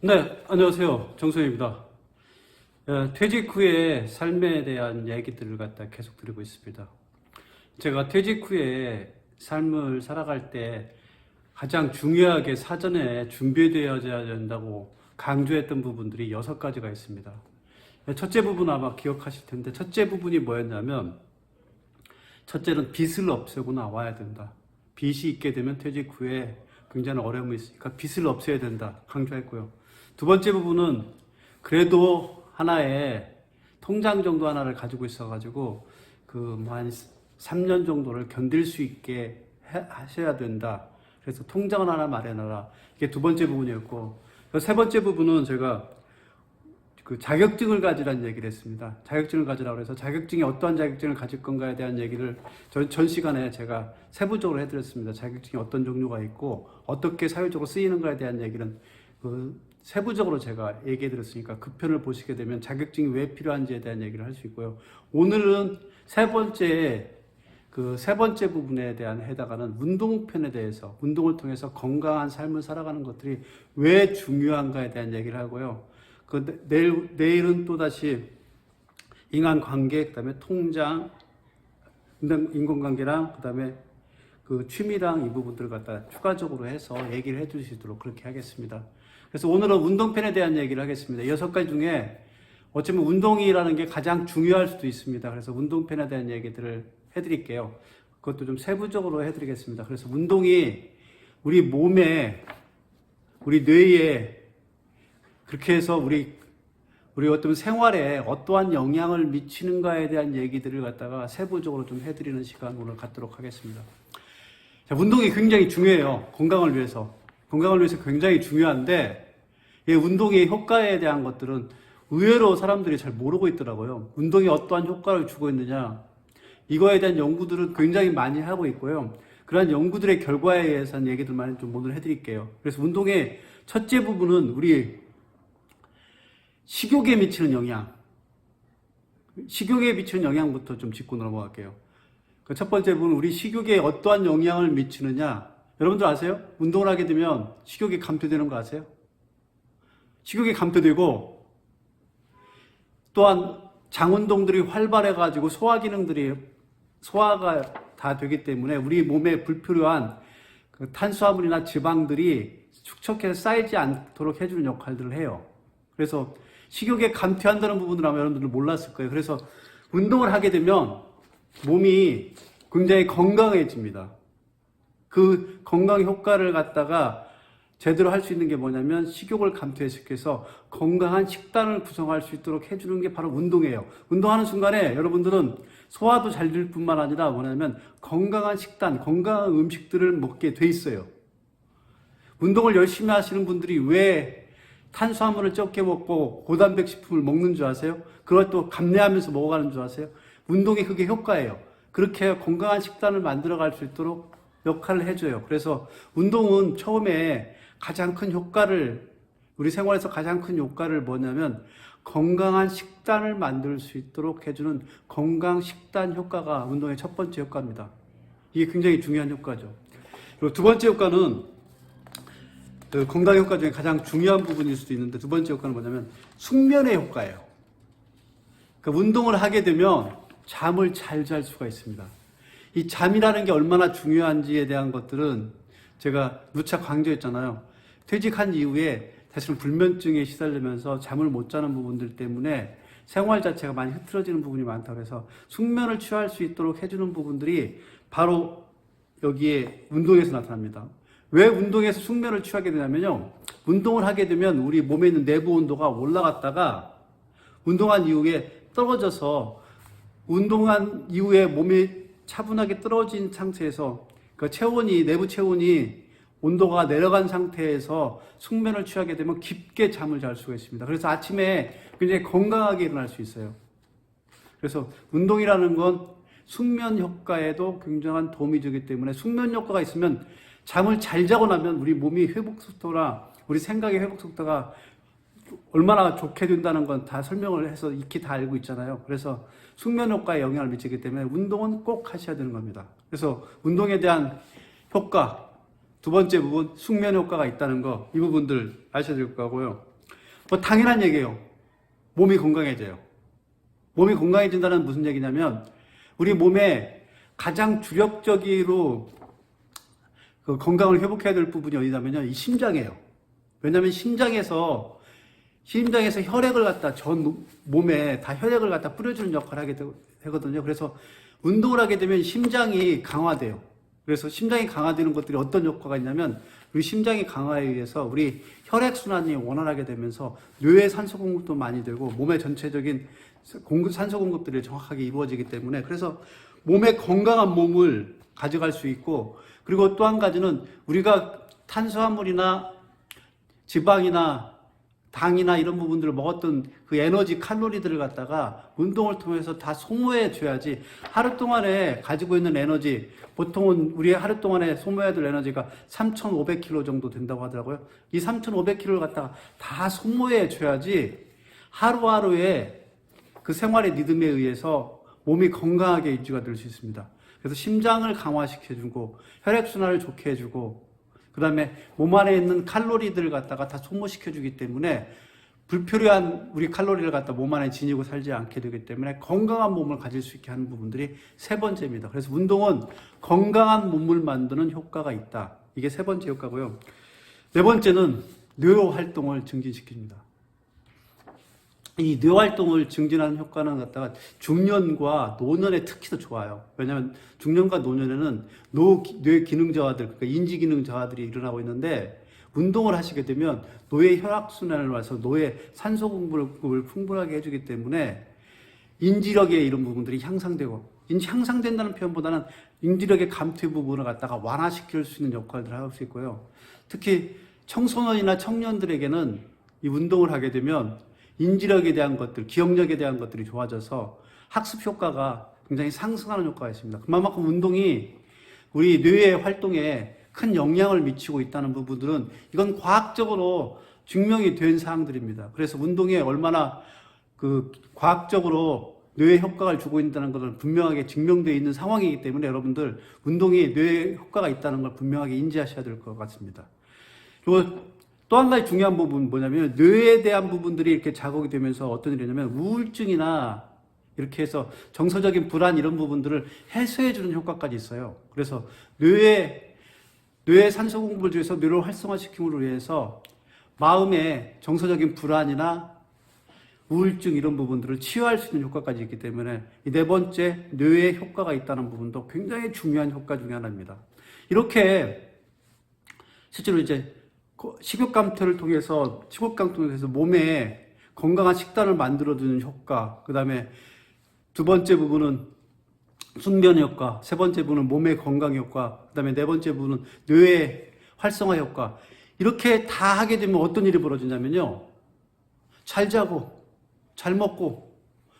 네, 안녕하세요. 정소희입니다. 퇴직 후에 삶에 대한 얘기들을 갖다 계속 드리고 있습니다. 제가 퇴직 후에 삶을 살아갈 때 가장 중요하게 사전에 준비되어야 된다고 강조했던 부분들이 6가지가 있습니다. 첫째 부분 아마 기억하실 텐데, 첫째 부분이 뭐였냐면, 첫째는 빚을 없애고 나와야 된다. 빚이 있게 되면 퇴직 후에 굉장히 어려움이 있으니까 빚을 없애야 된다. 강조했고요. 두 번째 부분은 그래도 하나의 통장 정도 하나를 가지고 있어가지고 한 3년 정도를 견딜 수 있게 하셔야 된다. 그래서 통장을 하나 마련하라. 이게 두 번째 부분이었고, 세 번째 부분은 제가 자격증을 가지라는 얘기를 했습니다. 자격증을 가지라고 해서 자격증이 어떠한 자격증을 가질 건가에 대한 얘기를 전 시간에 제가 세부적으로 해드렸습니다. 자격증이 어떤 종류가 있고 어떻게 사회적으로 쓰이는가에 대한 얘기는 세부적으로 제가 얘기해 드렸으니까 그 편을 보시게 되면 자격증이 왜 필요한지에 대한 얘기를 할 수 있고요. 오늘은 세 번째 부분에 대한 해당하는 운동편에 대해서, 운동을 통해서 건강한 삶을 살아가는 것들이 왜 중요한가에 대한 얘기를 하고요. 내일은 또다시 인간관계, 그 다음에 통장, 인간관계랑, 그 다음에 취미랑 이 부분들을 갖다 추가적으로 해서 얘기를 해 주시도록 그렇게 하겠습니다. 그래서 오늘은 운동편에 대한 얘기를 하겠습니다. 6가지 중에 어쩌면 운동이라는 게 가장 중요할 수도 있습니다. 그래서 운동편에 대한 얘기들을 해드릴게요. 그것도 좀 세부적으로 해드리겠습니다. 그래서 운동이 우리 몸에, 우리 뇌에, 그렇게 해서 우리 어떤 생활에 어떠한 영향을 미치는가에 대한 얘기들을 갖다가 세부적으로 좀 해드리는 시간 오늘 갖도록 하겠습니다. 자, 운동이 굉장히 중요해요. 건강을 위해서. 건강을 위해서 굉장히 중요한데, 이 운동의 효과에 대한 것들은 의외로 사람들이 잘 모르고 있더라고요. 운동이 어떠한 효과를 주고 있느냐, 이거에 대한 연구들은 굉장히 많이 하고 있고요. 그러한 연구들의 결과에 의해서 얘기들만 좀 오늘 해드릴게요. 그래서 운동의 첫째 부분은 우리 식욕에 미치는 영향, 식욕에 미치는 영향부터 좀 짚고 넘어갈게요. 그 첫 번째 부분은 우리 식욕에 어떠한 영향을 미치느냐. 여러분들 아세요? 운동을 하게 되면 식욕이 감퇴되는 거 아세요? 식욕이 감퇴되고 또한 장운동들이 활발해가지고 소화 기능들이 소화가 다 되기 때문에 우리 몸에 불필요한 탄수화물이나 지방들이 축적해서 쌓이지 않도록 해주는 역할들을 해요. 그래서 식욕에 감퇴한다는 부분을 아마 여러분들은 몰랐을 거예요. 그래서 운동을 하게 되면 몸이 굉장히 건강해집니다. 그 건강 효과를 갖다가 제대로 할 수 있는 게 뭐냐면 식욕을 감퇴시켜서 건강한 식단을 구성할 수 있도록 해주는 게 바로 운동이에요. 운동하는 순간에 여러분들은 소화도 잘 될 뿐만 아니라 뭐냐면 건강한 식단, 건강한 음식들을 먹게 돼 있어요. 운동을 열심히 하시는 분들이 왜 탄수화물을 적게 먹고 고단백 식품을 먹는 줄 아세요? 그걸 또 감내하면서 먹어가는 줄 아세요? 운동이 그게 효과예요. 그렇게 건강한 식단을 만들어갈 수 있도록 역할을 해줘요. 그래서 운동은 처음에 가장 큰 효과를, 우리 생활에서 가장 큰 효과를 뭐냐면 건강한 식단을 만들 수 있도록 해주는 건강 식단 효과가 운동의 첫 번째 효과입니다. 이게 굉장히 중요한 효과죠. 그리고 두 번째 효과는 건강 효과 중에 가장 중요한 부분일 수도 있는데, 두 번째 효과는 뭐냐면 숙면의 효과예요. 그러니까 운동을 하게 되면 잠을 잘 잘 수가 있습니다. 이 잠이라는 게 얼마나 중요한지에 대한 것들은 제가 누차 강조했잖아요. 퇴직한 이후에 사실은 불면증에 시달리면서 잠을 못 자는 부분들 때문에 생활 자체가 많이 흐트러지는 부분이 많다고 해서 숙면을 취할 수 있도록 해주는 부분들이 바로 여기에 운동에서 나타납니다. 왜 운동에서 숙면을 취하게 되냐면요. 운동을 하게 되면 우리 몸에 있는 내부 온도가 올라갔다가 운동한 이후에 떨어져서 운동한 이후에 몸이 차분하게 떨어진 상태에서 그 체온이, 내부 체온이 온도가 내려간 상태에서 숙면을 취하게 되면 깊게 잠을 잘 수가 있습니다. 그래서 아침에 굉장히 건강하게 일어날 수 있어요. 그래서 운동이라는 건 숙면 효과에도 굉장한 도움이 되기 때문에 숙면 효과가 있으면 잠을 잘 자고 나면 우리 몸이 회복 속도나 우리 생각의 회복 속도가 얼마나 좋게 된다는 건 다 설명을 해서 익히 다 알고 있잖아요. 그래서 숙면 효과에 영향을 미치기 때문에 운동은 꼭 하셔야 되는 겁니다. 그래서 운동에 대한 효과, 두 번째 부분 숙면 효과가 있다는 거, 이 부분들 아셔야 될 거고요. 뭐 당연한 얘기예요. 몸이 건강해져요. 몸이 건강해진다는 무슨 얘기냐면 우리 몸에 가장 주력적으로 그 건강을 회복해야 될 부분이 어디냐면요, 이 심장이에요. 왜냐하면 심장에서 혈액을 갖다 전 몸에 다 혈액을 갖다 뿌려주는 역할을 하게 되거든요. 그래서 운동을 하게 되면 심장이 강화돼요. 그래서 심장이 강화되는 것들이 어떤 효과가 있냐면 우리 심장이 강화에 의해서 우리 혈액순환이 원활하게 되면서 뇌에 산소 공급도 많이 되고 몸의 전체적인 산소 공급들이 정확하게 이루어지기 때문에 그래서 몸에 건강한 몸을 가져갈 수 있고, 그리고 또 한 가지는 우리가 탄수화물이나 지방이나 당이나 이런 부분들을 먹었던 그 에너지 칼로리들을 갖다가 운동을 통해서 다 소모해 줘야지, 하루 동안에 가지고 있는 에너지, 보통은 우리 하루 동안에 소모해야 될 에너지가 3,500kcal 정도 된다고 하더라고요. 이 3,500kcal를 갖다가 다 소모해 줘야지 하루하루의 그 생활의 리듬에 의해서 몸이 건강하게 유지가 될 수 있습니다. 그래서 심장을 강화시켜주고 혈액순환을 좋게 해주고 그 다음에 몸 안에 있는 칼로리들을 갖다가 다 소모시켜주기 때문에 불필요한 우리 칼로리를 갖다 몸 안에 지니고 살지 않게 되기 때문에 건강한 몸을 가질 수 있게 하는 부분들이 세 번째입니다. 그래서 운동은 건강한 몸을 만드는 효과가 있다. 이게 세 번째 효과고요. 네 번째는 뇌 활동을 증진시킵니다. 이 뇌 활동을 증진하는 효과는 갖다가 중년과 노년에 특히 더 좋아요. 왜냐하면 중년과 노년에는 뇌 기능 저하들, 그러니까 인지 기능 저하들이 일어나고 있는데 운동을 하시게 되면 뇌의 혈액순환을 와서 뇌의 산소 공급을 풍부하게 해주기 때문에 인지력의 이런 부분들이 향상되고, 향상된다는 표현보다는 인지력의 감퇴 부분을 갖다가 완화시킬 수 있는 역할들을 할 수 있고요. 특히 청소년이나 청년들에게는 이 운동을 하게 되면 인지력에 대한 것들, 기억력에 대한 것들이 좋아져서 학습 효과가 굉장히 상승하는 효과가 있습니다. 그만큼 운동이 우리 뇌의 활동에 큰 영향을 미치고 있다는 부분들은 이건 과학적으로 증명이 된 사항들입니다. 그래서 운동에 얼마나 그 과학적으로 뇌에 효과를 주고 있다는 것을 분명하게 증명되어 있는 상황이기 때문에 여러분들 운동이 뇌에 효과가 있다는 걸 분명하게 인지하셔야 될 것 같습니다. 그리고 또 한 가지 중요한 부분은 뭐냐면 뇌에 대한 부분들이 이렇게 자극이 되면서 어떤 일이 있냐면 우울증이나 이렇게 해서 정서적인 불안 이런 부분들을 해소해 주는 효과까지 있어요. 그래서 뇌에 산소 공급을 주어서 뇌를 활성화시킴으로 위해서 마음의 정서적인 불안이나 우울증 이런 부분들을 치유할 수 있는 효과까지 있기 때문에 이 네 번째 뇌에 효과가 있다는 부분도 굉장히 중요한 효과 중에 하나입니다. 이렇게 실제로 이제 식욕 감퇴를 통해서 몸에 건강한 식단을 만들어주는 효과, 그 다음에 두 번째 부분은 숙면 효과, 세 번째 부분은 몸의 건강 효과, 그 다음에 네 번째 부분은 뇌의 활성화 효과. 이렇게 다 하게 되면 어떤 일이 벌어지냐면요, 잘 자고 잘 먹고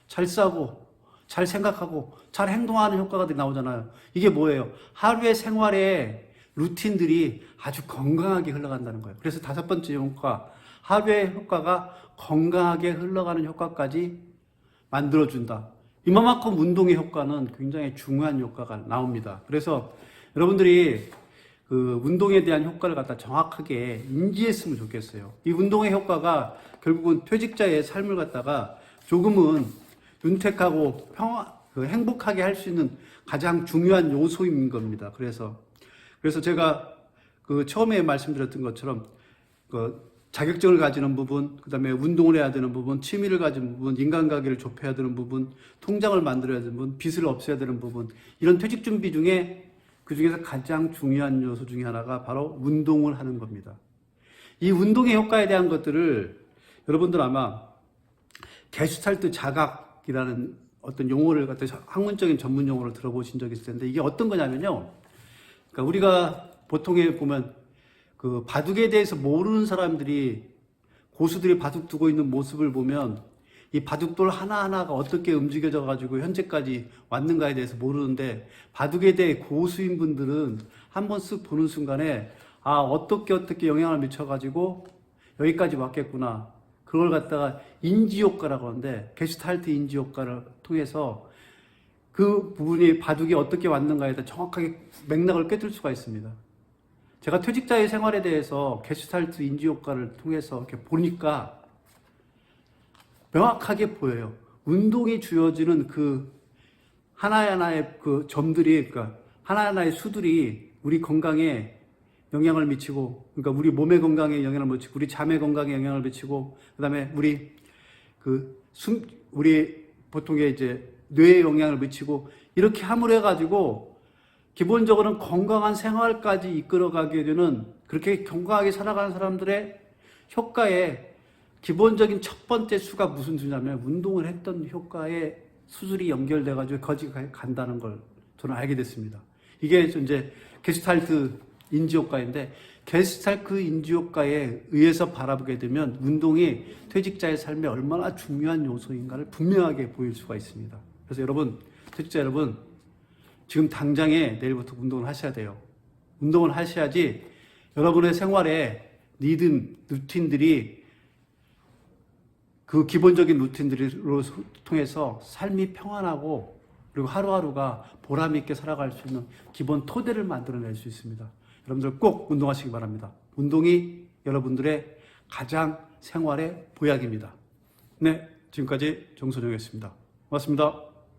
잘 싸고 잘 생각하고 잘 행동하는 효과가 나오잖아요. 이게 뭐예요? 하루의 생활에 루틴들이 아주 건강하게 흘러간다는 거예요. 그래서 다섯 번째 효과, 하루의 효과가 건강하게 흘러가는 효과까지 만들어준다. 이만큼 운동의 효과는 굉장히 중요한 효과가 나옵니다. 그래서 여러분들이 그 운동에 대한 효과를 갖다 정확하게 인지했으면 좋겠어요. 이 운동의 효과가 결국은 퇴직자의 삶을 갖다가 조금은 윤택하고 행복하게 할 수 있는 가장 중요한 요소인 겁니다. 그래서 제가 그 처음에 말씀드렸던 것처럼 그 자격증을 가지는 부분, 그 다음에 운동을 해야 되는 부분, 취미를 가진 부분, 인간관계를 좁혀야 되는 부분, 통장을 만들어야 되는 부분, 빚을 없애야 되는 부분, 이런 퇴직 준비 중에 그 중에서 가장 중요한 요소 중에 하나가 바로 운동을 하는 겁니다. 이 운동의 효과에 대한 것들을 여러분들 아마 게슈탈트 자각이라는 어떤 용어를 갖다 학문적인 전문 용어를 들어보신 적이 있을 텐데 이게 어떤 거냐면요. 그러니까 우리가 보통에 보면 그 바둑에 대해서 모르는 사람들이 고수들이 바둑 두고 있는 모습을 보면 이 바둑돌 하나하나가 어떻게 움직여져 가지고 현재까지 왔는가에 대해서 모르는데 바둑에 대해 고수인 분들은 한번 쓱 보는 순간에 어떻게 영향을 미쳐 가지고 여기까지 왔겠구나. 그걸 갖다가 인지효과라고 하는데 게슈탈트 인지효과를 통해서 그 부분이 바둑이 어떻게 왔는가에 대해 정확하게 맥락을 꿰뚫 수가 있습니다. 제가 퇴직자의 생활에 대해서 게슈탈트 인지효과를 통해서 이렇게 보니까 명확하게 보여요. 운동이 주어지는 그 하나하나의 그 점들이, 그러니까 하나하나의 수들이 우리 건강에 영향을 미치고, 그러니까 우리 몸의 건강에 영향을 미치고, 우리 잠의 건강에 영향을 미치고, 그 다음에 우리 보통의 이제 뇌에 영향을 미치고, 이렇게 함으로 해가지고, 기본적으로는 건강한 생활까지 이끌어가게 되는, 그렇게 건강하게 살아가는 사람들의 효과에 기본적인 첫 번째 수가 무슨 수냐면, 운동을 했던 효과에 수술이 연결돼가지고 거기 간다는 걸 저는 알게 됐습니다. 이게 이제 게스탈트 인지효과인데, 게스탈트 인지효과에 의해서 바라보게 되면 운동이 퇴직자의 삶에 얼마나 중요한 요소인가를 분명하게 보일 수가 있습니다. 그래서 여러분, 퇴직자 여러분, 지금 당장에 내일부터 운동을 하셔야 돼요. 운동을 하셔야지 여러분의 생활에 루틴들이 그 기본적인 루틴들로 통해서 삶이 평안하고, 그리고 하루하루가 보람 있게 살아갈 수 있는 기본 토대를 만들어낼 수 있습니다. 여러분들 꼭 운동하시기 바랍니다. 운동이 여러분들의 가장 생활의 보약입니다. 네, 지금까지 정선영이었습니다. 고맙습니다.